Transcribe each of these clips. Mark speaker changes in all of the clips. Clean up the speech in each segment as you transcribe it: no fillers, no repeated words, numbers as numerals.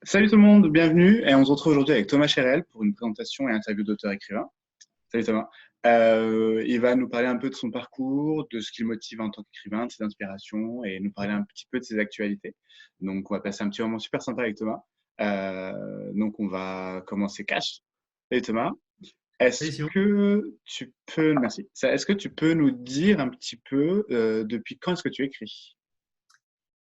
Speaker 1: Salut tout le monde, bienvenue. Et on se retrouve aujourd'hui avec Thomas Cherel pour une présentation et interview d'auteur-écrivain. Salut Thomas. Il va nous parler un peu de son parcours, de ce qui le motive en tant qu'écrivain, de ses inspirations et nous parler un petit peu de ses actualités. Donc on va passer un petit moment super sympa avec Thomas. Donc on va commencer cash. Salut Thomas.
Speaker 2: Salut
Speaker 1: Est-ce
Speaker 2: Simon.
Speaker 1: que tu peux, merci. Est-ce que tu peux nous dire un petit peu depuis quand est-ce que tu écris?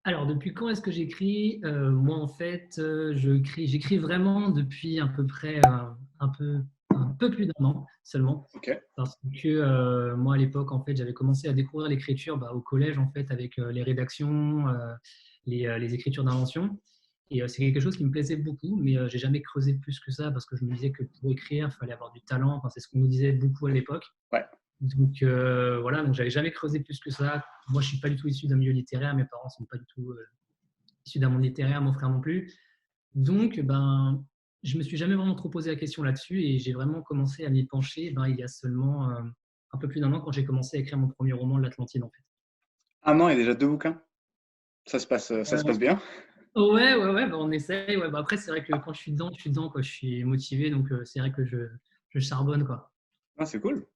Speaker 2: Alors, depuis quand est-ce que j'écris? Moi, en fait, j'écris vraiment depuis à peu près un peu plus d'un an seulement.
Speaker 1: Ok,
Speaker 2: Parce que moi, à l'époque, en fait, j'avais commencé à découvrir l'écriture au collège, en fait, avec les rédactions, les écritures d'invention. Et c'est quelque chose qui me plaisait beaucoup, mais j'ai jamais creusé plus que ça parce que je me disais que pour écrire, il fallait avoir du talent. Enfin, c'est ce qu'on nous disait beaucoup à l'époque.
Speaker 1: ouais.
Speaker 2: Donc voilà, donc j'avais jamais creusé plus que ça. Moi, je suis pas du tout issu d'un milieu littéraire. Mes parents sont pas du tout issus d'un monde littéraire, mon frère non plus. Donc, ben, je me suis jamais vraiment trop posé la question là-dessus et j'ai vraiment commencé à m'y pencher il y a seulement un peu plus d'un an quand j'ai commencé à écrire mon premier roman, L'Atlantide, en fait.
Speaker 1: Un an et déjà deux bouquins. Ça se passe bien.
Speaker 2: Ouais, ben, on essaye. Ouais, ben, après, c'est vrai que quand je suis dedans, quoi. Je suis motivé, donc c'est vrai que je charbonne, quoi.
Speaker 1: Ah, c'est cool.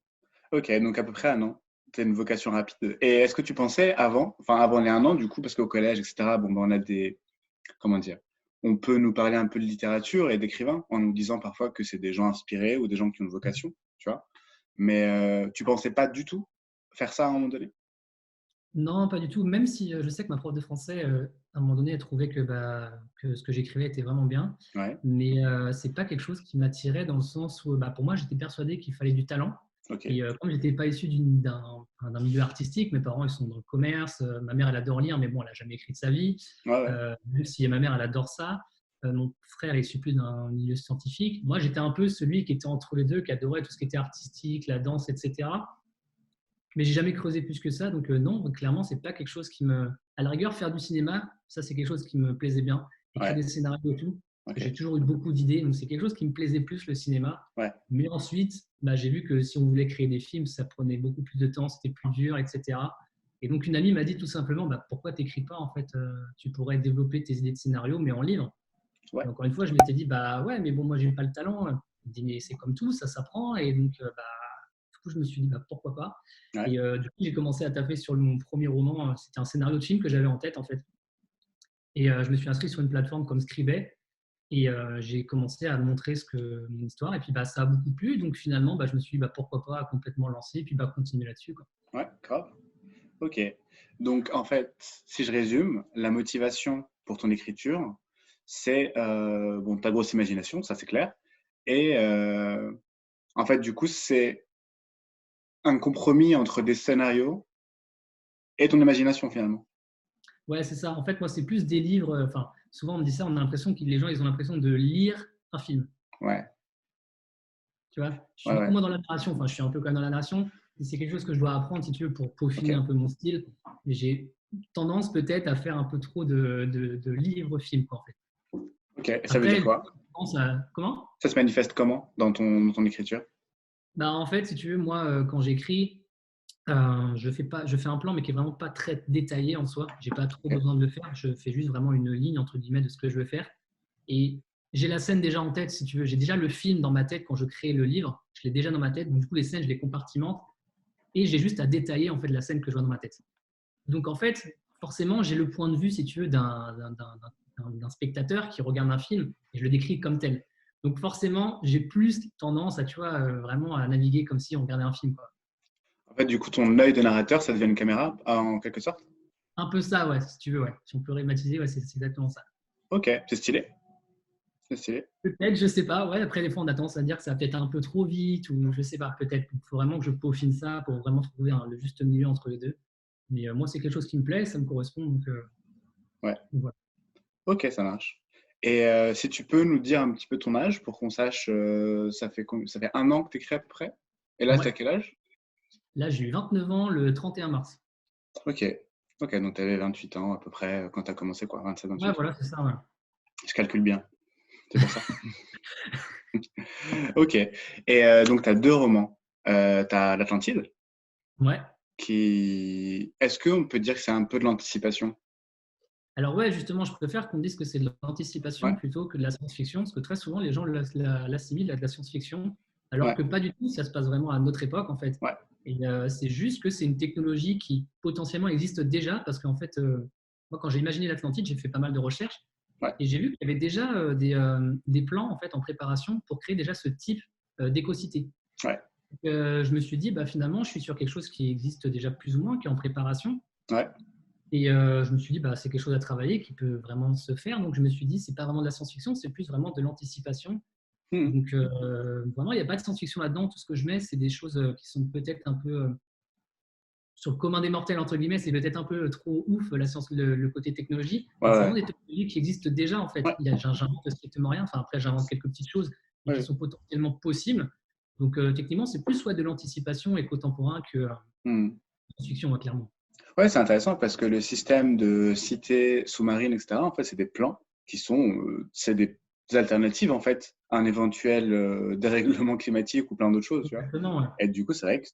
Speaker 1: Ok, donc à peu près un an. C'est une vocation rapide. Et est-ce que tu pensais avant, enfin avant les un an du coup, parce qu'au collège, etc., bon, ben, on a des, comment dire, on peut nous parler un peu de littérature et d'écrivains en nous disant parfois que c'est des gens inspirés ou des gens qui ont une vocation, tu vois. Mais tu pensais pas du tout faire ça à un moment donné?
Speaker 2: Non, pas du tout. Même si je sais que ma prof de français, à un moment donné, elle trouvait que ce que j'écrivais était vraiment bien.
Speaker 1: Ouais,
Speaker 2: Mais c'est pas quelque chose qui m'attirait dans le sens où, pour moi, j'étais persuadé qu'il fallait du talent.
Speaker 1: ok.
Speaker 2: Et comme j'étais pas issu d'un milieu artistique, mes parents ils sont dans le commerce. Ma mère elle adore lire, mais bon, elle a jamais écrit de sa vie.
Speaker 1: Ouais, ouais.
Speaker 2: Même si ma mère elle adore ça, mon frère est issu plus d'un milieu scientifique. Moi, j'étais un peu celui qui était entre les deux, qui adorait tout ce qui était artistique, la danse, etc. Mais j'ai jamais creusé plus que ça. Donc non, clairement, c'est pas quelque chose qui me. À la rigueur, faire du cinéma, ça c'est quelque chose qui me plaisait bien. Écrire
Speaker 1: Ouais,
Speaker 2: des scénarios et tout.
Speaker 1: ok.
Speaker 2: J'ai toujours eu beaucoup d'idées, donc c'est quelque chose qui me plaisait plus le cinéma.
Speaker 1: Ouais,
Speaker 2: Mais ensuite, j'ai vu que si on voulait créer des films, ça prenait beaucoup plus de temps, c'était plus dur, etc. Et donc une amie m'a dit tout simplement, pourquoi t'écris pas en fait, tu pourrais développer tes idées de scénario, mais en livre.
Speaker 1: ouais,
Speaker 2: Et encore une fois, je m'étais dit, bah ouais, mais bon, moi j'ai pas le talent. Elle me dit, mais c'est comme tout, ça s'apprend. Et donc, du coup, je me suis dit, pourquoi pas.
Speaker 1: ouais.
Speaker 2: Et du coup, j'ai commencé à taper sur mon premier roman. C'était un scénario de film que j'avais en tête, en fait. Et je me suis inscrit sur une plateforme comme Scribet. Et j'ai commencé à montrer mon histoire. Et puis, ça a beaucoup plu. Donc, finalement, je me suis dit, pourquoi pas complètement lancer. Et puis, continuer là-dessus, quoi.
Speaker 1: Ouais, grave. Ok. Donc, en fait, si je résume, la motivation pour ton écriture, c'est bon, ta grosse imagination, ça c'est clair. Et en fait, du coup, c'est un compromis entre des scénarios et ton imagination finalement.
Speaker 2: Ouais, c'est ça. En fait, moi, c'est plus des livres. Enfin, souvent, on me dit ça, on a l'impression que les gens, ils ont l'impression de lire un film.
Speaker 1: Ouais,
Speaker 2: Tu vois, je suis
Speaker 1: ouais,
Speaker 2: beaucoup
Speaker 1: ouais.
Speaker 2: moins dans la narration. Enfin, je suis un peu quand même dans la narration. C'est quelque chose que je dois apprendre, si tu veux, pour
Speaker 1: Ok,
Speaker 2: peaufiner un peu mon style. Mais j'ai tendance peut-être à faire un peu trop de livres-films, quoi, en fait.
Speaker 1: ok. Et ça veut dire
Speaker 2: Après,
Speaker 1: quoi?
Speaker 2: comment?
Speaker 1: Ça se manifeste comment dans ton écriture?
Speaker 2: En fait, si tu veux, moi, quand j'écris, je fais un plan, mais qui est vraiment pas très détaillé en soi. J'ai pas trop
Speaker 1: Ok,
Speaker 2: besoin de le faire. Je fais juste vraiment une ligne entre guillemets de ce que je veux faire. Et j'ai la scène déjà en tête, si tu veux. J'ai déjà le film dans ma tête quand je crée le livre. Je l'ai déjà dans ma tête. Donc du coup, les scènes, je les compartimente et j'ai juste à détailler en fait la scène que je vois dans ma tête. Donc en fait, forcément, j'ai le point de vue, si tu veux, d'un spectateur qui regarde un film et je le décris comme tel. Donc forcément, j'ai plus tendance à, tu vois, vraiment à naviguer comme si on regardait un film, quoi.
Speaker 1: en fait, du coup, ton œil de narrateur, ça devient une caméra en quelque sorte?
Speaker 2: Un peu ça, ouais, si tu veux, ouais. Si on peut rématiser, ouais, c'est exactement ça.
Speaker 1: Ok, c'est stylé. C'est stylé.
Speaker 2: Peut-être, je sais pas. Ouais, après, des fois, on a tendance à dire que ça va peut-être un peu trop vite, ou je sais pas, peut-être. Il faut vraiment que je peaufine ça pour vraiment trouver le juste milieu entre les deux. Mais moi, c'est quelque chose qui me plaît, ça me correspond,
Speaker 1: Ouais,
Speaker 2: donc voilà.
Speaker 1: ok, ça marche. Et si tu peux nous dire un petit peu ton âge pour qu'on sache, ça fait un an que tu écris à peu près? Et là,
Speaker 2: Ouais.
Speaker 1: t'as quel âge?
Speaker 2: Là, j'ai eu 29 ans le 31 mars.
Speaker 1: Ok, ok, donc tu avais 28 ans à peu près quand tu as commencé, quoi,
Speaker 2: Ouais,
Speaker 1: 27-28.
Speaker 2: voilà, c'est ça, ouais.
Speaker 1: Je calcule bien, c'est pour ça. Ok, et donc tu as deux romans. Tu as L'Atlantide,
Speaker 2: Ouais.
Speaker 1: qui. Est-ce qu'on peut dire que c'est un peu de l'anticipation?
Speaker 2: Alors ouais, justement, je préfère qu'on me dise que c'est de
Speaker 1: Ouais,
Speaker 2: l'anticipation plutôt que de la science-fiction, parce que très souvent, les gens l'assimilent à de la science-fiction, alors
Speaker 1: ouais,
Speaker 2: que pas du tout, ça se passe vraiment à notre époque, en fait.
Speaker 1: ouais.
Speaker 2: Et c'est juste que c'est une technologie qui potentiellement existe déjà, parce qu'en fait, moi, quand j'ai imaginé l'Atlantide, j'ai fait pas mal de recherches,
Speaker 1: Ouais,
Speaker 2: et j'ai vu qu'il y avait déjà des plans, en fait, en préparation pour créer déjà ce type d'écocité.
Speaker 1: ouais,
Speaker 2: Donc, je me suis dit, bah, finalement, je suis sur quelque chose qui existe déjà plus ou moins, qui est en préparation,
Speaker 1: ouais.
Speaker 2: et je me suis dit, bah, c'est quelque chose à travailler qui peut vraiment se faire. Donc, je me suis dit, c'est pas vraiment de la science-fiction, c'est plus vraiment de l'anticipation.
Speaker 1: Mhm.
Speaker 2: Donc, vraiment, il n'y a pas de science-fiction là-dedans. Tout ce que je mets, c'est des choses qui sont peut-être un peu sur le commun des mortels, entre guillemets. C'est peut-être un peu trop ouf, la science, le côté technologie.
Speaker 1: Ouais,
Speaker 2: Mais c'est
Speaker 1: ouais,
Speaker 2: vraiment des technologies qui existent déjà, en fait.
Speaker 1: ouais,
Speaker 2: J'invente strictement rien. Enfin, après, j'invente quelques petites choses, mais qui
Speaker 1: ouais.
Speaker 2: sont potentiellement possibles. Donc, techniquement, c'est plus soit de l'anticipation et contemporain que
Speaker 1: Mhm.
Speaker 2: science-fiction, ouais, clairement.
Speaker 1: Ouais, c'est intéressant parce que le système de cité sous-marine, etc., en fait, c'est des plans qui sont, c'est des alternatives, en fait, à un éventuel dérèglement climatique ou plein d'autres choses, tu vois.
Speaker 2: Exactement, ouais.
Speaker 1: Et du coup, c'est vrai que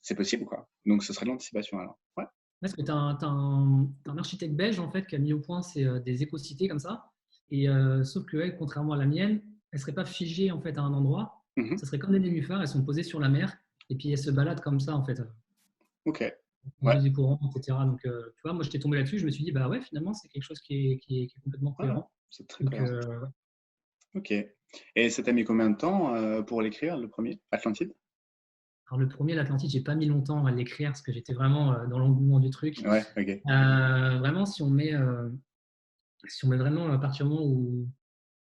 Speaker 1: c'est possible, quoi. Donc, ce serait de l'anticipation, alors. Ouais.
Speaker 2: Parce que tu as, un architecte belge en fait, qui a mis au point des écocités comme ça. Et sauf que elle, contrairement à la mienne, elle ne serait pas figée en fait, à un endroit.
Speaker 1: Mhm.
Speaker 2: Ça serait comme des nénuphars, elles sont posées sur la mer. Et puis elles se baladent comme ça en fait,
Speaker 1: Ok.
Speaker 2: au
Speaker 1: Ouais.
Speaker 2: gré du courant, etc. Donc tu vois, moi j'étais tombé là-dessus, je me suis dit, bah ouais, finalement c'est quelque chose qui est complètement
Speaker 1: Ouais.
Speaker 2: cohérent.
Speaker 1: C'est très
Speaker 2: Donc
Speaker 1: cohérent. Ok. Et ça t'a mis combien de temps pour l'écrire, le premier, Atlantide?
Speaker 2: alors le premier, l'Atlantide, j'ai pas mis longtemps à l'écrire parce que j'étais vraiment dans l'engouement du truc.
Speaker 1: Ouais, ok.
Speaker 2: Vraiment, si on met vraiment à partir du moment où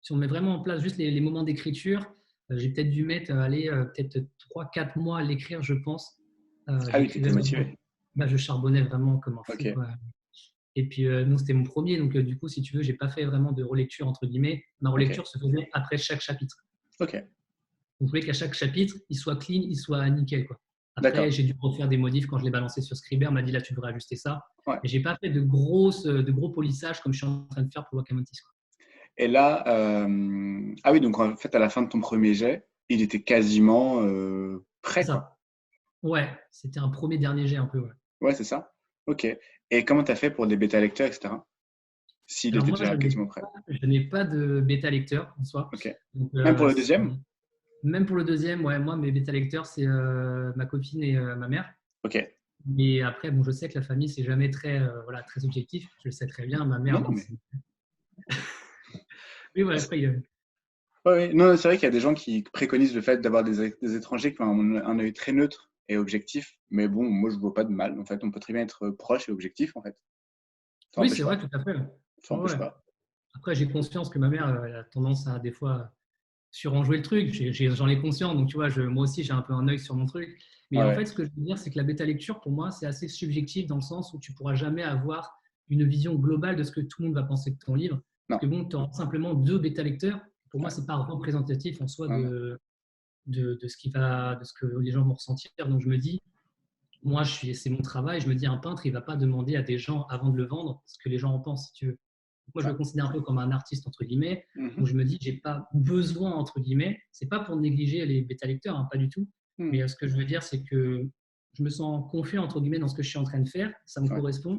Speaker 2: si on met vraiment en place juste les moments d'écriture, j'ai peut-être dû mettre peut-être 3-4 mois à l'écrire, je pense.
Speaker 1: Ah oui,
Speaker 2: J'écrivais
Speaker 1: t'étais
Speaker 2: vraiment,
Speaker 1: motivé.
Speaker 2: bah, je charbonnais vraiment comme un fou,
Speaker 1: Ok.
Speaker 2: quoi. Et puis, non, c'était mon premier, donc du coup, si tu veux, j'ai pas fait vraiment de relecture, entre guillemets. Ma
Speaker 1: Ok.
Speaker 2: relecture se faisait après chaque chapitre.
Speaker 1: Ok.
Speaker 2: Donc, je voulais qu'à chaque chapitre, il soit clean, il soit nickel, quoi. Après,
Speaker 1: D'accord.
Speaker 2: j'ai dû refaire des modifs quand je l'ai balancé sur Scribner, m'a dit là, tu devrais ajuster ça.
Speaker 1: Ouais.
Speaker 2: Mais j'ai pas fait de gros polissages comme je suis en train de faire pour Wakamontis, quoi.
Speaker 1: Et là, ah oui, donc en fait, à la fin de ton premier jet, il était quasiment
Speaker 2: C'est
Speaker 1: prêt, quoi.
Speaker 2: ça. Ouais, c'était un premier dernier jet un peu, ouais.
Speaker 1: Ouais, c'est ça. Ok. Et comment t'as fait pour les bêta lecteurs, etc. S'il
Speaker 2: Alors
Speaker 1: était
Speaker 2: moi,
Speaker 1: déjà quasiment prêt.
Speaker 2: je n'ai pas de bêta lecteur en soi.
Speaker 1: Ok.
Speaker 2: Donc,
Speaker 1: Même pour le deuxième?
Speaker 2: même pour le deuxième, ouais, moi, mes bêta lecteurs, c'est ma copine et ma mère.
Speaker 1: Ok.
Speaker 2: Mais après, bon, je sais que la famille, c'est jamais très, voilà, très objectif. Je le sais très bien. Ma mère,
Speaker 1: Non, non,
Speaker 2: bon,
Speaker 1: mais.
Speaker 2: oui, voilà, après,
Speaker 1: Ouais, ouais. Non, c'est vrai qu'il y a des gens qui préconisent le fait d'avoir des étrangers qui ont un œil très neutre et objectif. Mais bon, moi, je vois pas de mal. En fait, on peut très bien être proche et objectif, en fait. Ça
Speaker 2: oui,
Speaker 1: n'empêche
Speaker 2: c'est vrai,
Speaker 1: pas.
Speaker 2: tout à fait.
Speaker 1: Ça
Speaker 2: Ouais,
Speaker 1: n'empêche
Speaker 2: ouais.
Speaker 1: pas.
Speaker 2: Après, j'ai conscience que ma mère, elle a tendance à, des fois, surenjouer le truc. J'en ai conscience. Donc, tu vois, moi aussi, j'ai un peu un œil sur mon truc. Mais
Speaker 1: Ouais,
Speaker 2: en
Speaker 1: ouais.
Speaker 2: fait, ce que je veux dire, c'est que la bêta lecture, pour moi, c'est assez subjectif dans le sens où tu pourras jamais avoir une vision globale de ce que tout le monde va penser de ton livre. Parce
Speaker 1: Non.
Speaker 2: que bon, tu auras simplement 2 bêta lecteurs. Pour moi,
Speaker 1: Ouais,
Speaker 2: c'est pas représentatif en soi
Speaker 1: ouais, ouais.
Speaker 2: de ce que les gens vont ressentir. Donc, je me dis, moi, c'est mon travail. Je me dis, un peintre, il va pas demander à des gens avant de le vendre ce que les gens en pensent, si tu veux. Moi, je
Speaker 1: Ouais.
Speaker 2: me considère un peu comme un artiste, entre guillemets, où
Speaker 1: Mhm.
Speaker 2: je me dis, j'ai pas besoin, entre guillemets, c'est pas pour négliger les bêta-lecteurs, hein, pas du tout, mais
Speaker 1: Mhm.
Speaker 2: ce que je veux dire, c'est que je me sens confiant, entre guillemets, dans ce que je suis en train de faire, ça me
Speaker 1: Ouais.
Speaker 2: correspond.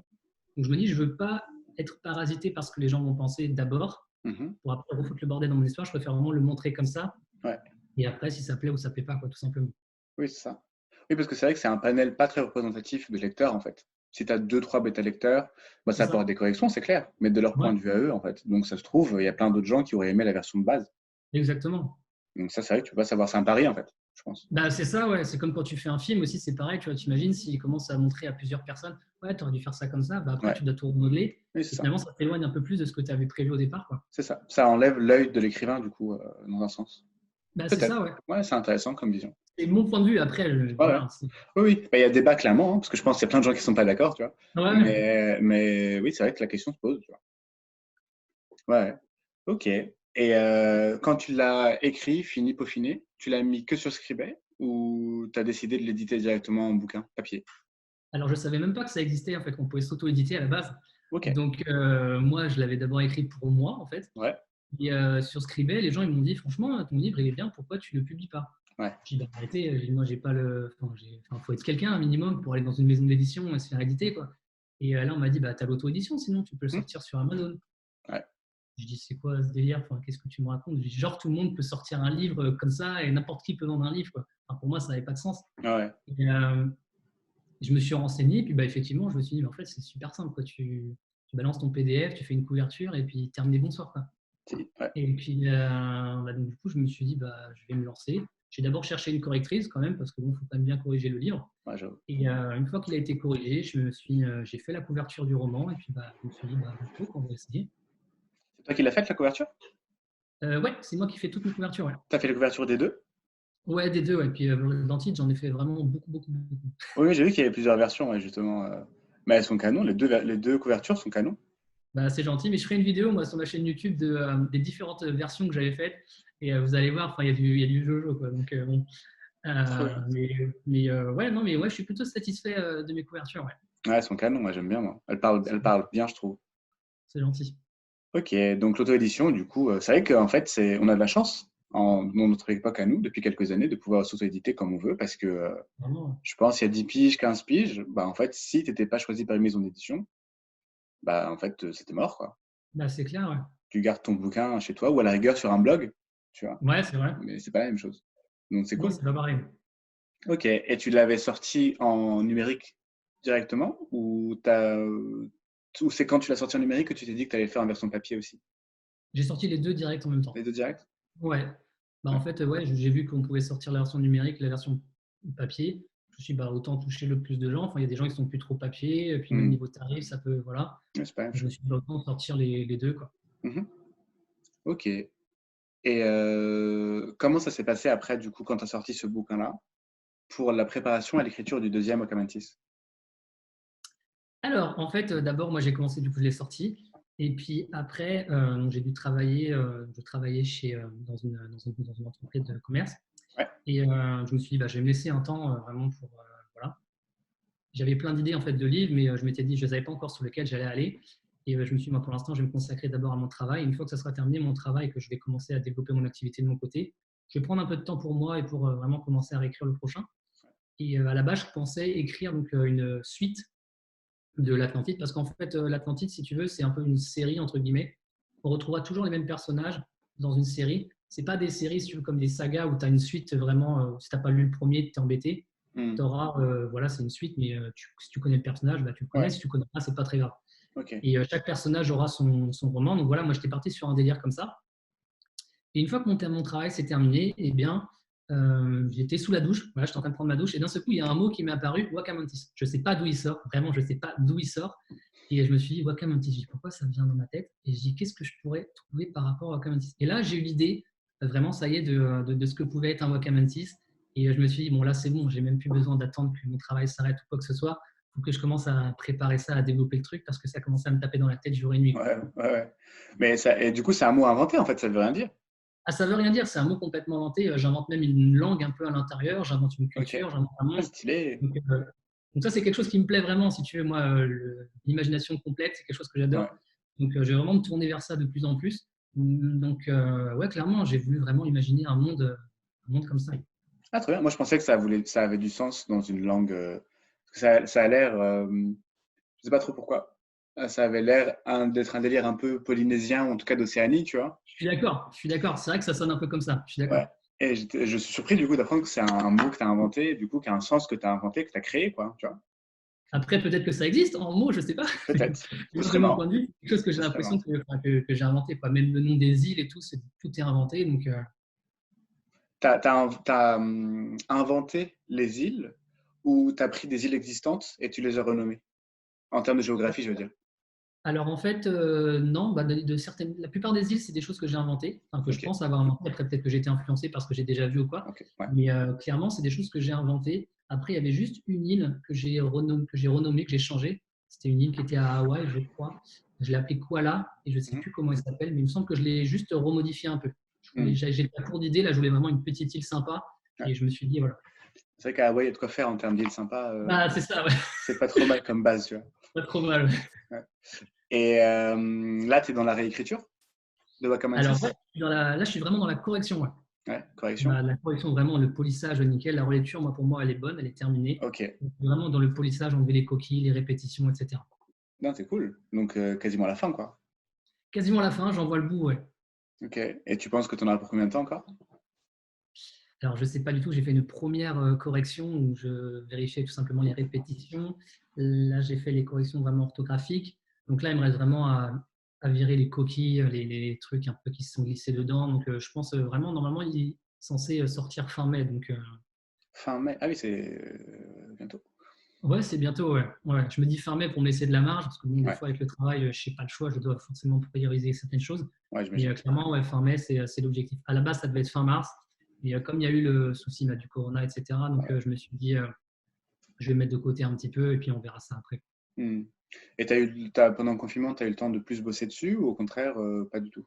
Speaker 2: Donc, je me dis, je veux pas être parasité par ce que les gens vont penser d'abord,
Speaker 1: Mhm.
Speaker 2: pour après refoutre le bordel dans mon histoire, je préfère vraiment le montrer comme ça,
Speaker 1: Ouais.
Speaker 2: et après, si ça plaît ou ça plaît pas, quoi, tout simplement.
Speaker 1: Oui, c'est ça. Oui, parce que c'est vrai que c'est un panel pas très représentatif de lecteurs, en fait. Si tu as deux, trois bêta-lecteurs, bah,
Speaker 2: C'est
Speaker 1: ça apporte
Speaker 2: ça.
Speaker 1: des corrections, c'est clair, mais de leur
Speaker 2: Ouais,
Speaker 1: point de vue à eux, en fait. Donc, ça se trouve, il y a plein d'autres gens qui auraient aimé la version de base.
Speaker 2: exactement.
Speaker 1: Donc, ça, c'est vrai que tu peux pas savoir, c'est un pari, en fait, je pense.
Speaker 2: Bah, c'est ça, ouais. C'est comme quand tu fais un film aussi, c'est pareil. Tu vois, tu imagines s'il commence à montrer à plusieurs personnes, ouais, tu aurais dû faire ça comme ça. Bah, après,
Speaker 1: Ouais,
Speaker 2: tu dois tout remodeler.
Speaker 1: oui, c'est
Speaker 2: Et
Speaker 1: ça.
Speaker 2: finalement, ça t'éloigne un peu plus de ce que tu avais prévu au départ, quoi.
Speaker 1: C'est ça. Ça enlève l'œil de l'écrivain, du coup, dans un sens.
Speaker 2: Bah, c'est
Speaker 1: Peut-être.
Speaker 2: ça, ouais.
Speaker 1: Ouais, c'est intéressant comme vision.
Speaker 2: C'est mon point de vue. Après,
Speaker 1: Ouais, ouais.
Speaker 2: voilà.
Speaker 1: Oui, oui. Bah, il y a débat, clairement, hein, parce que je pense qu'il y a plein de gens qui sont pas d'accord, tu vois.
Speaker 2: Ouais.
Speaker 1: Mais oui, c'est vrai que la question se pose, tu vois. Ouais, ouais. Ok. Et quand tu l'as écrit, fini, peaufiné, tu l'as mis que sur Scribet ou tu as décidé de l'éditer directement en bouquin, papier?
Speaker 2: Alors, je savais même pas que ça existait, en fait, qu'on pouvait s'auto-éditer à la base.
Speaker 1: Ok.
Speaker 2: Donc, moi, je l'avais d'abord écrit pour moi, en fait.
Speaker 1: Ouais,
Speaker 2: Et sur Scribet, les gens, ils m'ont dit, franchement, ton livre, il est bien, pourquoi tu ne le publies pas?
Speaker 1: ouais.
Speaker 2: J'ai dit, bah, arrêtez, moi, j'ai pas faut être quelqu'un, un minimum, pour aller dans une maison d'édition et se faire éditer, quoi. Et là, on m'a dit, bah, tu as l'auto-édition, sinon tu peux le
Speaker 1: Hmm.
Speaker 2: sortir sur Amazon.
Speaker 1: Ouais.
Speaker 2: Je dis, c'est quoi ce délire? Enfin, qu'est-ce que tu me racontes? Je dis, genre, tout le monde peut sortir un livre comme ça et n'importe qui peut vendre un livre, quoi. Enfin, pour moi, ça n'avait pas de sens.
Speaker 1: Ouais.
Speaker 2: Et, je me suis renseigné, puis bah, effectivement, je me suis dit, mais en fait, c'est super simple, quoi. Tu balances ton PDF, tu fais une couverture et puis terminé, bonsoir, quoi.
Speaker 1: Ouais.
Speaker 2: Et puis, bah, donc, du coup, je me suis dit, bah, je vais me lancer. J'ai d'abord cherché une correctrice quand même, parce que bon, faut quand même bien corriger le livre.
Speaker 1: Ouais, j'avoue.
Speaker 2: Et une fois qu'il a été corrigé, j'ai fait la couverture du roman et puis bah, je me suis dit, bah, go, on va essayer.
Speaker 1: C'est toi qui l'as fait la couverture?
Speaker 2: Ouais, c'est moi qui fais toutes mes couvertures. Ouais,
Speaker 1: T'as fait la couverture des deux?
Speaker 2: ouais des deux. Ouais. Puis dans titre, j'en ai fait vraiment beaucoup, beaucoup, beaucoup.
Speaker 1: Oui, j'ai vu qu'il y avait plusieurs versions, ouais, justement. Mais elles sont canon, les deux couvertures sont canon.
Speaker 2: Bah, c'est gentil, mais je ferai une vidéo moi sur ma chaîne YouTube des différentes versions que j'avais faites. Et vous allez voir, enfin, il y a du Jojo, quoi. Donc, bon.
Speaker 1: Trop bien.
Speaker 2: Ouais, non, mais ouais, je suis plutôt satisfait de mes couvertures. Ouais,
Speaker 1: Ouais, elles sont canon, moi j'aime bien, moi. Elles parlent bien, je trouve.
Speaker 2: c'est gentil.
Speaker 1: Ok, donc l'auto-édition, du coup, c'est vrai qu'en fait, on a de la chance, dans notre époque à nous, depuis quelques années, de pouvoir s'auto-éditer comme on veut, parce que
Speaker 2: Vraiment.
Speaker 1: je pense il y a 10 piges, 15 piges, bah, en fait, si tu n'étais pas choisi par une maison d'édition, bah, en fait, c'était mort, quoi.
Speaker 2: Bah, c'est clair, ouais.
Speaker 1: Tu gardes ton bouquin chez toi, ou à la rigueur sur un blog, tu vois,
Speaker 2: Ouais, c'est vrai.
Speaker 1: mais c'est pas la même chose. Donc c'est
Speaker 2: Non,
Speaker 1: cool.
Speaker 2: c'est pas pareil.
Speaker 1: Ok, et tu l'avais sorti en numérique directement, ou c'est quand tu l'as sorti en numérique que tu t'es dit que tu allais faire en version papier aussi?
Speaker 2: J'ai sorti les deux directs en même temps.
Speaker 1: Les deux directs?
Speaker 2: Ouais. Bah, en
Speaker 1: Ouais.
Speaker 2: fait, ouais, j'ai vu qu'on pouvait sortir la version numérique, la version papier. Je me suis dit, bah, autant toucher le plus de gens. Enfin, il y a des gens qui sont plus trop papier, et puis même
Speaker 1: Hmm.
Speaker 2: niveau tarif, ça peut, voilà.
Speaker 1: Ouais, c'est pas la même
Speaker 2: Je me
Speaker 1: chose.
Speaker 2: suis dit, bah, autant sortir les deux, quoi.
Speaker 1: Mhm. Ok. Et comment ça s'est passé après, du coup, quand tu as sorti ce bouquin-là, pour la préparation à l'écriture du deuxième Okamantis?
Speaker 2: Alors, en fait, d'abord, moi, j'ai commencé, du coup, je l'ai sorti. Et puis après, donc, j'ai dû travailler, je travaillais dans une entreprise de commerce.
Speaker 1: Ouais.
Speaker 2: Et je me suis dit, bah, je vais me laisser un temps vraiment pour, voilà. J'avais plein d'idées en fait de livres, mais je m'étais dit, je ne savais pas encore sur lequel j'allais aller. Et je me suis dit, moi, pour l'instant, je vais me consacrer d'abord à mon travail. Une fois que ça sera terminé, mon travail, que je vais commencer à développer mon activité de mon côté, je vais prendre un peu de temps pour moi et pour vraiment commencer à réécrire le prochain. Et à la base, je pensais écrire donc, une suite de l'Atlantide, parce qu'en fait, l'Atlantide, si tu veux, c'est un peu une série, entre guillemets. On retrouvera toujours les mêmes personnages dans une série. Ce pas des séries, si tu veux, comme des sagas où tu as une suite vraiment, si tu n'as pas lu le premier, tu es embêté.
Speaker 1: Hmm.
Speaker 2: Tu auras, voilà, c'est une suite, mais si tu connais le personnage, bah, tu le connais.
Speaker 1: Ouais.
Speaker 2: Si tu ne connais pas, c'est pas très grave.
Speaker 1: Ok.
Speaker 2: Et chaque personnage aura son roman. Donc voilà, moi, j'étais parti sur un délire comme ça. Et une fois que mon travail s'est terminé, eh bien, j'étais sous la douche. Voilà, j'étais en train de prendre ma douche. Et d'un seul coup, il y a un mot qui m'est apparu, Wakamantis. Je ne sais pas d'où il sort. Vraiment, je ne sais pas d'où il sort. Et je me suis dit, Wakamantis. Je dis, pourquoi ça vient dans ma tête? Et je dis, qu'est-ce que je pourrais trouver par rapport à Wakamantis? Et là, j'ai eu l'idée, vraiment, ça y est, de ce que pouvait être un Wakamantis. Et je me suis dit, bon, là, c'est bon. J'ai même plus besoin d'attendre que mon travail s'arrête ou quoi que ce soit. Il faut que je commence à préparer ça, à développer le truc, parce que ça commençait à me taper dans la tête jour et nuit.
Speaker 1: Ouais, ouais, ouais. Mais ça, et du coup, c'est un mot inventé, en fait, ça veut rien dire.
Speaker 2: Ah, ça veut rien dire, c'est un mot complètement inventé. J'invente même une langue un peu à l'intérieur, j'invente une
Speaker 1: Ok.
Speaker 2: culture, j'invente un
Speaker 1: Ah,
Speaker 2: monde.
Speaker 1: stylé.
Speaker 2: Donc ça, c'est quelque chose qui me plaît vraiment, si tu veux. Moi, l'imagination complète, c'est quelque chose que
Speaker 1: Ouais.
Speaker 2: j'adore. Donc je vais vraiment me tourner vers ça de plus en plus. Donc ouais, clairement, j'ai voulu vraiment imaginer un monde comme ça.
Speaker 1: Ah, très bien. Moi, je pensais que ça avait du sens dans une langue. Parce que ça a l'air. Je sais pas trop pourquoi. Ça avait l'air d'être un délire un peu polynésien, ou en tout cas d'Océanie, tu vois.
Speaker 2: Je suis d'accord, je suis d'accord. C'est vrai que ça sonne un peu comme ça. Je suis
Speaker 1: Ouais.
Speaker 2: d'accord.
Speaker 1: Et je suis surpris du coup d'apprendre que c'est un mot que tu as inventé, du coup, qui a un sens que tu as inventé, que tu as créé, quoi, tu vois.
Speaker 2: Après, peut-être que ça existe en mots, je sais pas.
Speaker 1: Peut-être. Ce
Speaker 2: Moi,
Speaker 1: serait
Speaker 2: de mon point de
Speaker 1: marrant.
Speaker 2: vue, c'est quelque chose que j'ai
Speaker 1: Ce serait
Speaker 2: l'impression
Speaker 1: marrant.
Speaker 2: que j'ai inventé. Quoi. Même le nom des îles et tout, tout est inventé. Donc
Speaker 1: Inventé les îles ou tu as pris des îles existantes et tu les as renommées? En termes de géographie, je veux dire.
Speaker 2: Alors en fait, non, bah, la plupart des îles, c'est des choses que j'ai inventées, enfin, que je
Speaker 1: Ok,
Speaker 2: pense avoir inventées. Après, peut-être que j'ai été influencé parce que j'ai déjà vu ou quoi.
Speaker 1: ok, ouais.
Speaker 2: Mais clairement, c'est des choses que j'ai inventées. Après, il y avait juste une île que j'ai changée. C'était une île qui était à Hawaï, je crois. Je l'ai appelée Kuala et je ne sais
Speaker 1: Mhm,
Speaker 2: plus comment elle s'appelle, mais il me semble que je l'ai juste remodifiée un peu.
Speaker 1: mhm,
Speaker 2: J'ai pas court d'idée, là, je voulais vraiment une petite île sympa
Speaker 1: ouais.
Speaker 2: et je me suis dit, voilà.
Speaker 1: C'est vrai qu'à Hawaï, il y a de quoi faire en termes d'îles sympas.
Speaker 2: Bah, c'est ça, ouais.
Speaker 1: C'est pas trop mal comme base, tu vois.
Speaker 2: Pas trop mal. Ouais.
Speaker 1: Ouais. Et là, tu es dans la réécriture de
Speaker 2: Alors, ouais,
Speaker 1: Wakamantis?
Speaker 2: là, je suis vraiment dans la correction. Ouais.
Speaker 1: Ouais, correction.
Speaker 2: La correction, vraiment, le polissage nickel. La relecture, moi, pour moi, elle est bonne, elle est terminée.
Speaker 1: Ok.
Speaker 2: Donc, vraiment, dans le polissage, enlever les coquilles, les répétitions, etc.
Speaker 1: Non, c'est cool. Donc, quasiment à la fin, quoi.
Speaker 2: Quasiment à la fin, j'en vois le bout, ouais.
Speaker 1: Ok. Et tu penses que tu en auras pour combien de temps encore?
Speaker 2: Alors, je ne sais pas du tout, j'ai fait une première correction où je vérifiais tout simplement les répétitions. Là, j'ai fait les corrections vraiment orthographiques. Donc là, il me reste vraiment à virer les coquilles, les trucs un peu qui se sont glissés dedans. Donc, je pense vraiment, normalement, il est censé sortir fin mai. Donc,
Speaker 1: Fin mai. Ah oui, c'est bientôt.
Speaker 2: ouais, c'est bientôt. Ouais. Ouais. Je me dis fin mai pour me laisser de la marge, parce que bon, des
Speaker 1: Ouais,
Speaker 2: fois, avec le travail, je n'ai pas le choix, je dois forcément prioriser certaines choses.
Speaker 1: ouais,
Speaker 2: Mais
Speaker 1: j'imagine.
Speaker 2: clairement, ouais, fin mai, c'est l'objectif. À la base, ça devait être fin mars. Et comme il y a eu le souci du corona, etc., donc
Speaker 1: Ouais.
Speaker 2: je me suis dit, je vais mettre de côté un petit peu et puis on verra ça après.
Speaker 1: Hmm. Et pendant le confinement, tu as eu le temps de plus bosser dessus ou au contraire, pas du tout?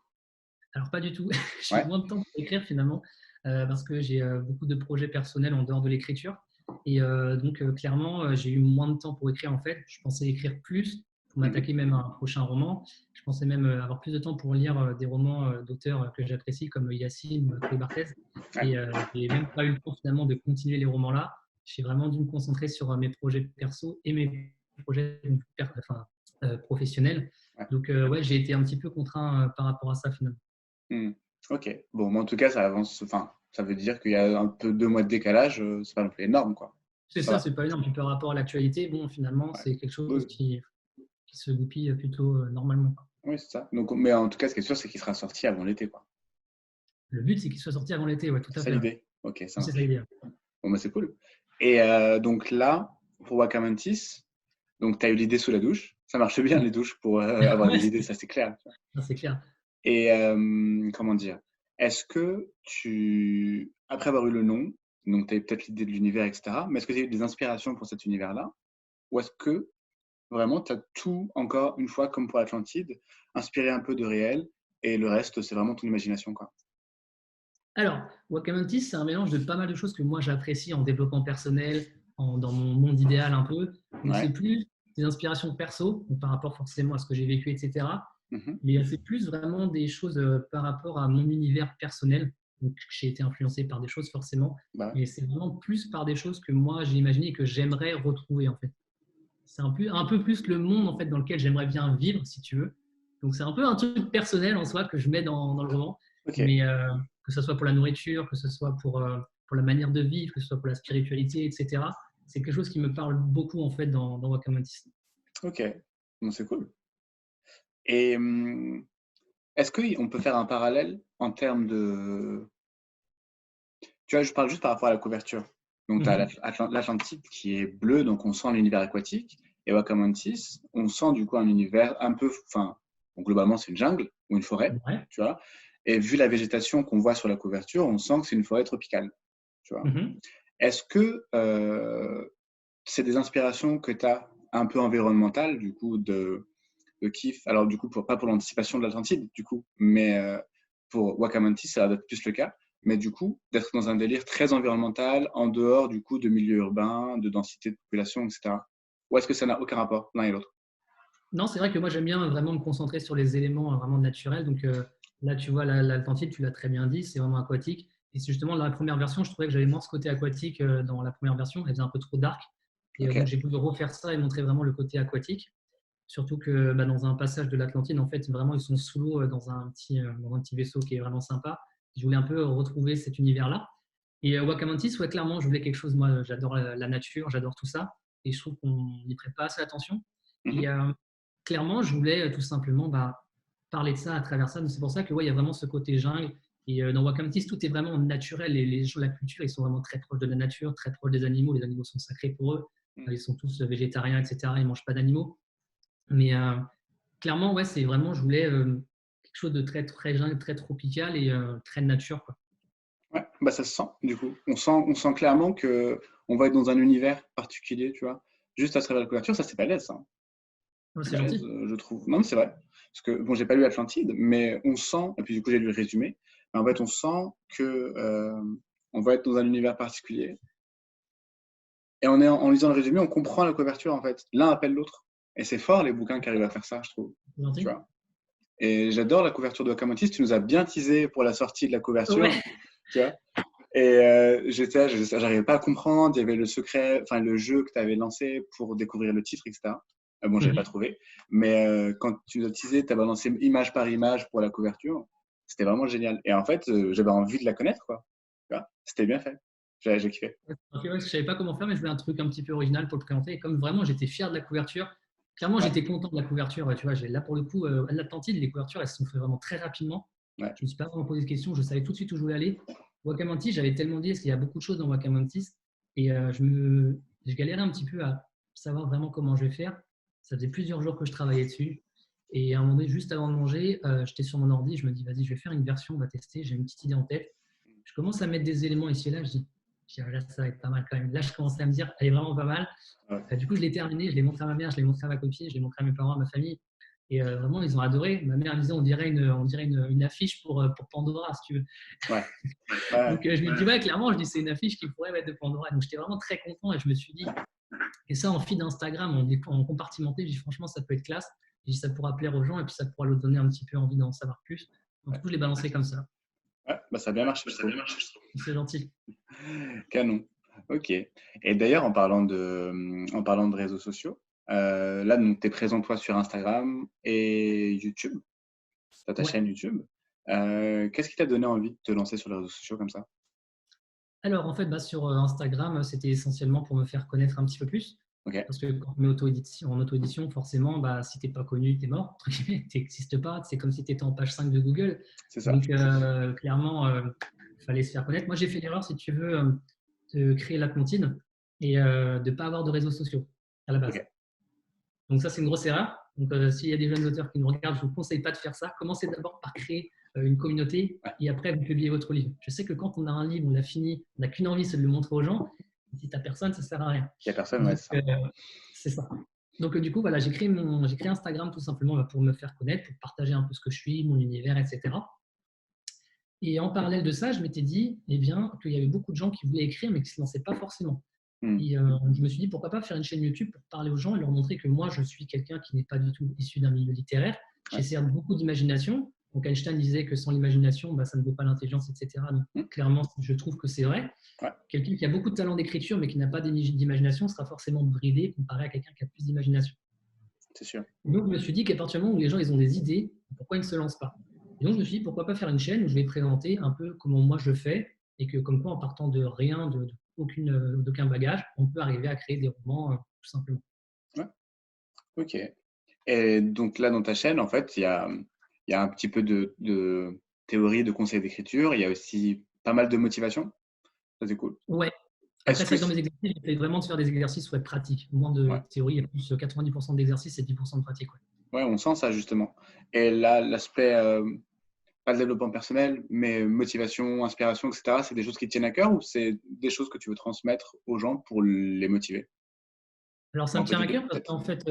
Speaker 2: Alors, pas du tout. J'ai eu
Speaker 1: Ouais.
Speaker 2: moins de temps pour écrire finalement, parce que j'ai beaucoup de projets personnels en dehors de l'écriture. Et donc, clairement, j'ai eu moins de temps pour écrire en fait. Je pensais écrire plus pour
Speaker 1: Mhm.
Speaker 2: m'attaquer même à un prochain roman. Je pensais même avoir plus de temps pour lire des romans d'auteurs que j'apprécie comme Yacine ou Chloé Barthez.
Speaker 1: Ouais.
Speaker 2: Et j'ai même pas eu le temps finalement de continuer les romans-là. J'ai vraiment dû me concentrer sur mes projets perso et mes projets professionnels.
Speaker 1: Ouais.
Speaker 2: Donc, ouais, j'ai été un petit peu contraint par rapport à ça finalement.
Speaker 1: Hmm. Ok. Bon, mais en tout cas, ça avance. Enfin, ça veut dire qu'il y a un peu 2 mois de décalage. C'est pas non plus énorme, quoi.
Speaker 2: C'est
Speaker 1: Ça
Speaker 2: ça,
Speaker 1: va.
Speaker 2: c'est pas énorme. Puis par rapport à l'actualité, bon, finalement,
Speaker 1: Ouais.
Speaker 2: c'est quelque chose
Speaker 1: Oui,
Speaker 2: qui se goupille plutôt normalement.
Speaker 1: oui, c'est ça. Donc, mais en tout cas, ce qui est sûr, c'est qu'il sera sorti avant l'été, quoi.
Speaker 2: Le but, c'est qu'il soit sorti avant l'été, ouais, tout
Speaker 1: C'est
Speaker 2: à
Speaker 1: ça
Speaker 2: fait. Ouais.
Speaker 1: l'idée. Ok, ça
Speaker 2: C'est ça
Speaker 1: marche.
Speaker 2: l'idée.
Speaker 1: Bon, bah, c'est cool. Et donc là, pour Wakamantis, donc tu as eu l'idée sous la douche. Ça marche bien,
Speaker 2: Ouais,
Speaker 1: les douches, pour avoir
Speaker 2: ouais,
Speaker 1: des idées, ça c'est clair.
Speaker 2: c'est clair.
Speaker 1: Et comment dire, est-ce que tu, après avoir eu le nom, donc tu as eu peut-être l'idée de l'univers, etc., mais est-ce que tu as eu des inspirations pour cet univers-là? Ou est-ce que vraiment tu as tout, encore une fois, comme pour Atlantide, inspiré un peu de réel et le reste, c'est vraiment ton imagination, quoi?
Speaker 2: Alors, Wakamantis, c'est un mélange de pas mal de choses que moi j'apprécie en développement personnel, dans mon monde idéal un peu. Donc, c'est
Speaker 1: Ouais.
Speaker 2: plus des inspirations perso, donc par rapport forcément à ce que j'ai vécu, etc.
Speaker 1: Mhm.
Speaker 2: Mais c'est plus vraiment des choses par rapport à mon univers personnel. Donc, j'ai été influencé par des choses forcément,
Speaker 1: Bah ouais.
Speaker 2: mais c'est vraiment plus par des choses que moi j'ai imaginées et que j'aimerais retrouver en fait. C'est un peu plus le monde en fait dans lequel j'aimerais bien vivre, si tu veux. Donc, c'est un peu un truc personnel en soi que je mets dans le roman,
Speaker 1: Ok.
Speaker 2: mais que ce soit pour la nourriture, que ce soit pour la manière de vivre, que ce soit pour la spiritualité, etc. C'est quelque chose qui me parle beaucoup en fait dans Wakamantis.
Speaker 1: Ok. Bon, c'est cool. Et est-ce qu'on peut faire un parallèle en termes de... Tu vois, je parle juste par rapport à la couverture. Donc, tu as
Speaker 2: Mhm.
Speaker 1: l'Atlantide qui est bleu, donc on sent l'univers aquatique. Et Wakamantis, on sent du coup un univers un peu... Enfin, bon, globalement, c'est une jungle ou une forêt,
Speaker 2: Ouais.
Speaker 1: tu vois. Et vu la végétation qu'on voit sur la couverture, on sent que c'est une forêt tropicale, tu vois.
Speaker 2: Mhm.
Speaker 1: Est-ce que c'est des inspirations que tu as un peu environnementales, du coup, de kiff. Alors, du coup, pas pour l'anticipation de l'Atlantide, du coup, mais pour Wakamanti, ça va être plus le cas. Mais du coup, d'être dans un délire très environnemental, en dehors, du coup, de milieu urbain, de densité de population, etc. Ou est-ce que ça n'a aucun rapport, l'un et l'autre?
Speaker 2: Non, c'est vrai que moi j'aime bien vraiment me concentrer sur les éléments vraiment naturels. Donc là, tu vois, l'Atlantide, tu l'as très bien dit, c'est vraiment aquatique. Et c'est justement dans la première version, je trouvais que j'avais moins ce côté aquatique dans la première version. Elle faisait un peu trop dark. Et
Speaker 1: Ok,
Speaker 2: donc j'ai voulu refaire ça et montrer vraiment le côté aquatique. Surtout que dans un passage de l'Atlantide, en fait, vraiment, ils sont sous l'eau dans un petit vaisseau qui est vraiment sympa. Je voulais un peu retrouver cet univers-là. Et Wakamantis, ouais, clairement, je voulais quelque chose. Moi, j'adore la nature, j'adore tout ça. Et je trouve qu'on n'y prête pas assez attention. Et
Speaker 1: mhm,
Speaker 2: clairement, je voulais tout simplement parler de ça à travers ça. Donc, c'est pour ça que ouais, il y a vraiment ce côté jungle. Et dans Wakamantis, tout est vraiment naturel. Et les gens, la culture, ils sont vraiment très proches de la nature, très proches des animaux. Les animaux sont sacrés pour eux.
Speaker 1: mhm.
Speaker 2: Ils sont tous végétariens, etc. Ils ne mangent pas d'animaux. Mais clairement, ouais, c'est vraiment, je voulais quelque chose de très, très jungle, très tropical et très nature, quoi.
Speaker 1: Ouais, bah ça se sent, du coup. On sent clairement que on va être dans un univers particulier, tu vois. Juste à travers la couverture, ça, c'est balèze, ça.
Speaker 2: Ouais,
Speaker 1: C'est
Speaker 2: c'est
Speaker 1: balèze,
Speaker 2: gentil.
Speaker 1: je trouve. Non, mais c'est vrai. Parce que, bon, j'ai pas lu Atlantide, mais on sent, et puis du coup, j'ai lu le résumé, mais en fait, on sent que on va être dans un univers particulier. Et en lisant le résumé, on comprend la couverture, en fait. L'un appelle l'autre. Et c'est fort, les bouquins qui arrivent à faire ça, je trouve.
Speaker 2: C'est
Speaker 1: Tu
Speaker 2: gentil.
Speaker 1: vois. Et j'adore la couverture de Wakamotis. Tu nous as bien teasé pour la sortie de la couverture,
Speaker 2: Ouais.
Speaker 1: tu vois. Et j'arrivais pas à comprendre. Il y avait le secret, enfin, le jeu que tu avais lancé pour découvrir le titre, etc. Bon, j'avais pas
Speaker 2: Mhm.
Speaker 1: trouvé. Mais quand tu as teasé, tu as balancé image par image pour la couverture. C'était vraiment génial. Et en fait, j'avais envie de la connaître, quoi. Tu vois, c'était bien fait. J'ai kiffé.
Speaker 2: Ok, ouais, je savais pas comment faire, mais je voulais un truc un petit peu original pour le présenter. Et comme vraiment, j'étais fier de la couverture. Clairement,
Speaker 1: Ouais,
Speaker 2: j'étais content de la couverture. Tu vois, là pour le coup, à l'Atlantide, les couvertures, elles se sont fait vraiment très rapidement.
Speaker 1: ouais.
Speaker 2: Je me suis pas vraiment posé de questions. Je savais tout de suite où je voulais aller. Wakamantis, j'avais tellement dit, parce qu'il y a beaucoup de choses dans Wakamantis, et je galérais un petit peu à savoir vraiment comment je vais faire. Ça faisait plusieurs jours que je travaillais dessus. Et à un moment donné, juste avant de manger, j'étais sur mon ordi, je me dis, vas-y, je vais faire une version, on va tester. J'ai une petite idée en tête. Je commence à mettre des éléments ici et là. Je dis, ah, là, ça va être pas mal quand même. Là, je commençais à me dire, elle est vraiment pas mal.
Speaker 1: Ouais.
Speaker 2: Du coup, je l'ai terminé, je l'ai montré à ma mère, je l'ai montré à ma copine, je l'ai montré à mes parents, à ma famille. Et vraiment, ils ont adoré. Ma mère me disait, on dirait une affiche pour Pandora, si tu veux.
Speaker 1: Ouais. Ouais.
Speaker 2: Donc, je me dis, ouais, clairement, je dis, c'est une affiche qui pourrait mettre de Pandora. Donc, j'étais vraiment très content et je me suis dit, et ça, en feed Instagram, en compartimenté, je dis, franchement, ça peut être classe. Je dis, ça pourra plaire aux gens et puis ça pourra leur donner un petit peu envie d'en savoir plus. Donc, du
Speaker 1: Ouais.
Speaker 2: coup, je l'ai balancé comme ça.
Speaker 1: Ouais, bah, ça a bien marché, je trouve.
Speaker 2: C'est gentil.
Speaker 1: Canon. Ok. Et d'ailleurs, en parlant de réseaux sociaux, là, donc, tu es présent, toi, sur Instagram et YouTube. Tu as ta
Speaker 2: Ouais.
Speaker 1: chaîne YouTube. Qu'est-ce qui t'a donné envie de te lancer sur les réseaux sociaux comme ça?
Speaker 2: Alors, en fait, sur Instagram, c'était essentiellement pour me faire connaître un petit peu plus.
Speaker 1: Ok,
Speaker 2: Parce que quand on met en auto-édition, forcément, si tu n'es pas connu, tu es mort. Tu n'existes pas. C'est comme si tu étais en page 5 de Google.
Speaker 1: c'est ça.
Speaker 2: Donc, clairement, il fallait se faire connaître. Moi, j'ai fait l'erreur, si tu veux, de créer la comptine et de ne pas avoir de réseaux sociaux à la base.
Speaker 1: Ok,
Speaker 2: Donc ça, c'est une grosse erreur. Donc s'il y a des jeunes auteurs qui nous regardent, je ne vous conseille pas de faire ça. Commencez d'abord par créer une communauté
Speaker 1: ouais.
Speaker 2: et après vous publiez votre livre. Je sais que quand on a un livre, on l'a fini, on n'a qu'une envie, c'est de le montrer aux gens. Si tu n'as personne, ça ne sert à rien.
Speaker 1: Il n'y a personne, ouais,
Speaker 2: Donc
Speaker 1: c'est ça.
Speaker 2: c'est ça. Donc du coup, voilà, j'ai créé Instagram tout simplement pour me faire connaître, pour partager un peu ce que je suis, mon univers, etc. Et en parallèle de ça, je m'étais dit eh bien, qu'il y avait beaucoup de gens qui voulaient écrire, mais qui ne se lançaient pas forcément.
Speaker 1: Hmm.
Speaker 2: Et je me suis dit, pourquoi pas faire une chaîne YouTube pour parler aux gens et leur montrer que moi, je suis quelqu'un qui n'est pas du tout issu d'un milieu littéraire. J'ai
Speaker 1: Ouais.
Speaker 2: certes beaucoup d'imagination. Donc Einstein disait que sans l'imagination, ça ne vaut pas l'intelligence, etc. Donc
Speaker 1: Hmm.
Speaker 2: clairement, je trouve que c'est vrai.
Speaker 1: Ouais,
Speaker 2: Quelqu'un qui a beaucoup de talent d'écriture, mais qui n'a pas d'imagination, sera forcément bridé comparé à quelqu'un qui a plus d'imagination.
Speaker 1: c'est sûr.
Speaker 2: Donc je me suis dit qu'à partir du moment où les gens ils ont des idées, pourquoi ils ne se lancent pas? Et donc je me suis dit, pourquoi pas faire une chaîne où je vais présenter un peu comment moi je fais et que comme quoi en partant de rien, d'aucun bagage, on peut arriver à créer des romans tout simplement.
Speaker 1: Ouais, ok. Et donc là, dans ta chaîne, en fait, il y a un petit peu de théorie, de conseils d'écriture. Il y a aussi pas mal de motivation. Ça, c'est cool.
Speaker 2: Ouais.
Speaker 1: Est-ce
Speaker 2: Après, c'est
Speaker 1: que...
Speaker 2: vrai que dans mes exercices, j'essaie vraiment de faire des exercices pratiques. Moins
Speaker 1: Ouais,
Speaker 2: de théorie, il y a plus 90% d'exercices et 10% de pratique. Ouais.
Speaker 1: ouais, on sent ça, justement. Et là, l'aspect, pas le développement personnel, mais motivation, inspiration, etc., c'est des choses qui te tiennent à cœur ou c'est des choses que tu veux transmettre aux gens pour les motiver?
Speaker 2: Alors,
Speaker 1: Ou
Speaker 2: ça
Speaker 1: un
Speaker 2: me
Speaker 1: peu
Speaker 2: tient
Speaker 1: des
Speaker 2: à
Speaker 1: deux,
Speaker 2: cœur parce
Speaker 1: peut-être?
Speaker 2: qu'en fait,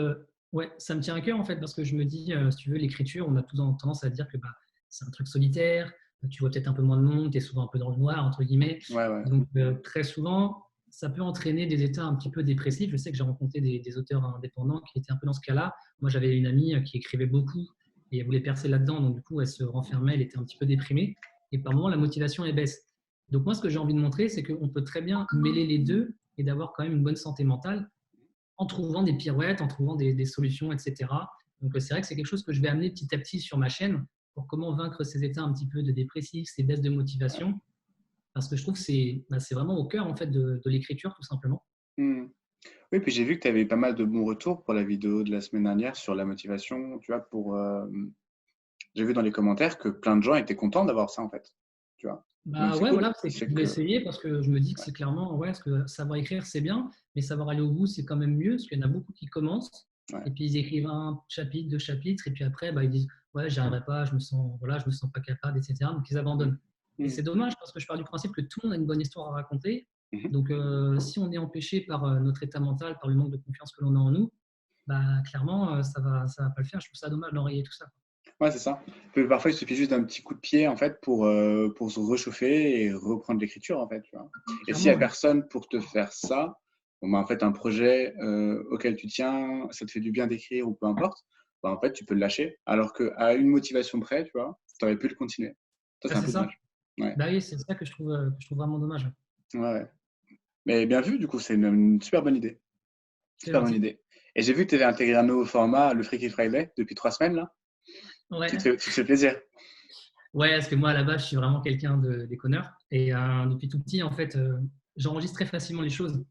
Speaker 2: ouais, ça me tient à cœur en fait parce que je me dis, si tu veux, l'écriture, on a tous tendance à dire que c'est un truc solitaire, tu vois peut-être un peu moins de monde, tu es souvent un peu dans le noir, entre guillemets.
Speaker 1: Ouais, ouais.
Speaker 2: Donc, très souvent, ça peut entraîner des états un petit peu dépressifs. Je sais que j'ai rencontré des auteurs indépendants qui étaient un peu dans ce cas-là. Moi, j'avais une amie qui écrivait beaucoup et elle voulait percer là-dedans, donc du coup, elle se renfermait, elle était un petit peu déprimée. Et par moments, la motivation, elle baisse. Donc, moi, ce que j'ai envie de montrer, c'est qu'on peut très bien mêler les deux et d'avoir quand même une bonne santé mentale en trouvant des pirouettes, en trouvant des solutions, etc. Donc, c'est vrai que c'est quelque chose que je vais amener petit à petit sur ma chaîne pour comment vaincre ces états un petit peu de dépressif, ces baisses de motivation, parce que je trouve que c'est vraiment au cœur en fait de l'écriture tout simplement.
Speaker 1: Hmm. Oui, puis j'ai vu que tu avais pas mal de bons retours pour la vidéo de la semaine dernière sur la motivation, tu vois, j'ai vu dans les commentaires que plein de gens étaient contents d'avoir ça, en fait, tu vois. Donc c'est
Speaker 2: Ouais,
Speaker 1: cool.
Speaker 2: voilà, c'est que je
Speaker 1: C'est
Speaker 2: voulais
Speaker 1: que,
Speaker 2: essayer parce que je me dis que
Speaker 1: ouais,
Speaker 2: c'est clairement, ouais, parce que savoir écrire c'est bien, mais savoir aller au bout c'est quand même mieux, parce qu'il y en a beaucoup qui commencent
Speaker 1: ouais.
Speaker 2: et puis ils écrivent un chapitre, deux chapitres, et puis après ils disent ouais, j'y arriverai pas, voilà, je me sens pas capable, etc. Donc ils
Speaker 1: Hmm.
Speaker 2: abandonnent. Et
Speaker 1: Hmm.
Speaker 2: c'est dommage parce que je pars du principe que tout le monde a une bonne histoire à raconter.
Speaker 1: Mhm.
Speaker 2: Donc si on est empêché par notre état mental, par le manque de confiance que l'on a en nous, clairement ça va pas le faire. Je trouve ça dommage d'enrayer tout ça.
Speaker 1: Ouais, c'est ça. Puis parfois, il suffit juste d'un petit coup de pied, en fait, pour se réchauffer et reprendre l'écriture, en fait, tu vois. Et s'il y
Speaker 2: Clairement,
Speaker 1: a
Speaker 2: ouais.
Speaker 1: personne pour te faire ça, bon, bah, en fait, un projet auquel tu tiens, ça te fait du bien d'écrire ou peu importe, bah, en fait, tu peux le lâcher. Alors qu'à une motivation près, tu vois, tu aurais pu le continuer. Ça, c'est un
Speaker 2: C'est
Speaker 1: peu
Speaker 2: ça.
Speaker 1: dommage. Ouais,
Speaker 2: Oui, c'est ça que je trouve vraiment dommage.
Speaker 1: ouais, ouais. Mais bien vu, du coup, c'est une super bonne idée.
Speaker 2: C'est
Speaker 1: Super bonne
Speaker 2: gentil.
Speaker 1: idée. Et j'ai vu que tu avais intégré un nouveau format, le Freaky Friday, depuis 3 semaines, là.
Speaker 2: Ouais.
Speaker 1: Tu te fais plaisir.
Speaker 2: Ouais, parce que moi, à la base, je suis vraiment quelqu'un de déconneur. Et depuis tout petit, en fait, j'enregistre très facilement les choses.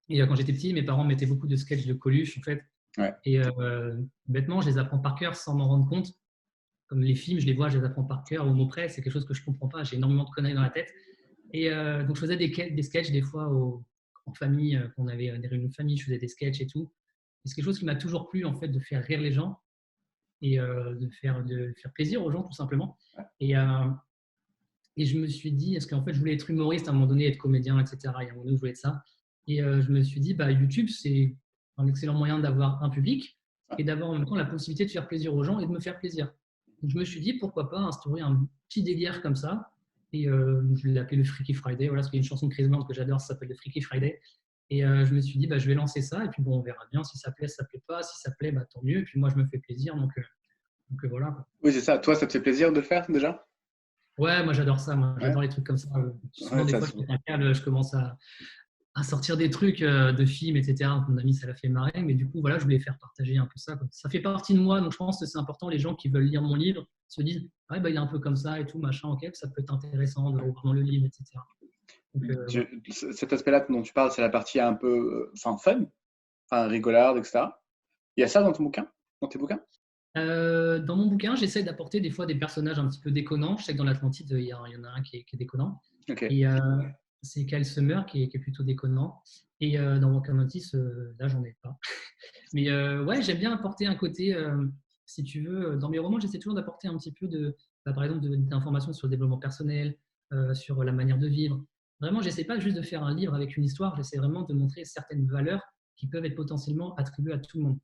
Speaker 2: Et quand j'étais petit, mes parents mettaient beaucoup de sketchs de Coluche, en fait.
Speaker 1: Ouais.
Speaker 2: Et bêtement, je les apprends par cœur sans m'en rendre compte. Comme les films, je les vois, je les apprends par cœur au mot près. C'est quelque chose que je ne comprends pas. J'ai énormément de conneries dans la tête. Et donc, je faisais des sketchs des fois en famille. Quand on avait des réunions de famille, je faisais des sketchs et tout. Et c'est quelque chose qui m'a toujours plu, en fait, de faire rire les gens et de faire plaisir aux gens, tout simplement. Et, et je me suis dit, est-ce qu'en fait, je voulais être humoriste à un moment donné, être comédien, etc. Et à un moment donné, je voulais être ça. Et je me suis dit, bah, YouTube, c'est un excellent moyen d'avoir un public et d'avoir en même temps la possibilité de faire plaisir aux gens et de me faire plaisir. Donc, je me suis dit, pourquoi pas instaurer un petit délire comme ça. Et je l'ai appelé le Freaky Friday. Voilà, parce qu'il y a une chanson de Chris Brown que j'adore, ça s'appelle le Freaky Friday. Et je me suis dit, bah, je vais lancer ça. Et puis, bon, on verra bien si ça plaît, si ça plaît pas. Si ça plaît, bah, tant mieux. Et puis, moi, je me fais plaisir. Donc voilà, quoi.
Speaker 1: Oui, c'est ça. Toi, ça te fait plaisir de le faire déjà?
Speaker 2: Ouais, moi j'adore ça, moi
Speaker 1: Ouais,
Speaker 2: j'adore les trucs comme ça. Souvent,
Speaker 1: ouais,
Speaker 2: des
Speaker 1: ça
Speaker 2: fois,
Speaker 1: se
Speaker 2: je
Speaker 1: voit.
Speaker 2: pète un câble, je commence à sortir des trucs de films, etc. Mon ami, ça l'a fait marrer, mais du coup, voilà, je voulais faire partager un peu ça, quoi. Ça fait partie de moi, donc je pense que c'est important. Les gens qui veulent lire mon livre se disent, ah, ouais, bah, il est un peu comme ça et tout, machin, ok, ça peut être intéressant de reprendre le livre, etc. Donc, voilà.
Speaker 1: Cet aspect-là dont tu parles, c'est la partie un peu fun, enfin, rigolarde, etc. Il y a ça dans ton bouquin, dans tes bouquins?
Speaker 2: Dans mon bouquin, j'essaie d'apporter des fois des personnages un petit peu déconnants. Je sais que dans l'Atlantide, il y en a un qui est déconnant.
Speaker 1: Ok.
Speaker 2: Et c'est Kyle Summer qui est plutôt déconnant. Et dans Rockamantis, là, j'en ai pas. Mais ouais, j'aime bien apporter un côté, si tu veux, dans mes romans, j'essaie toujours d'apporter un petit peu par exemple, d'informations sur le développement personnel, sur la manière de vivre. Vraiment, j'essaie pas juste de faire un livre avec une histoire, j'essaie vraiment de montrer certaines valeurs qui peuvent être potentiellement attribuées à tout le monde.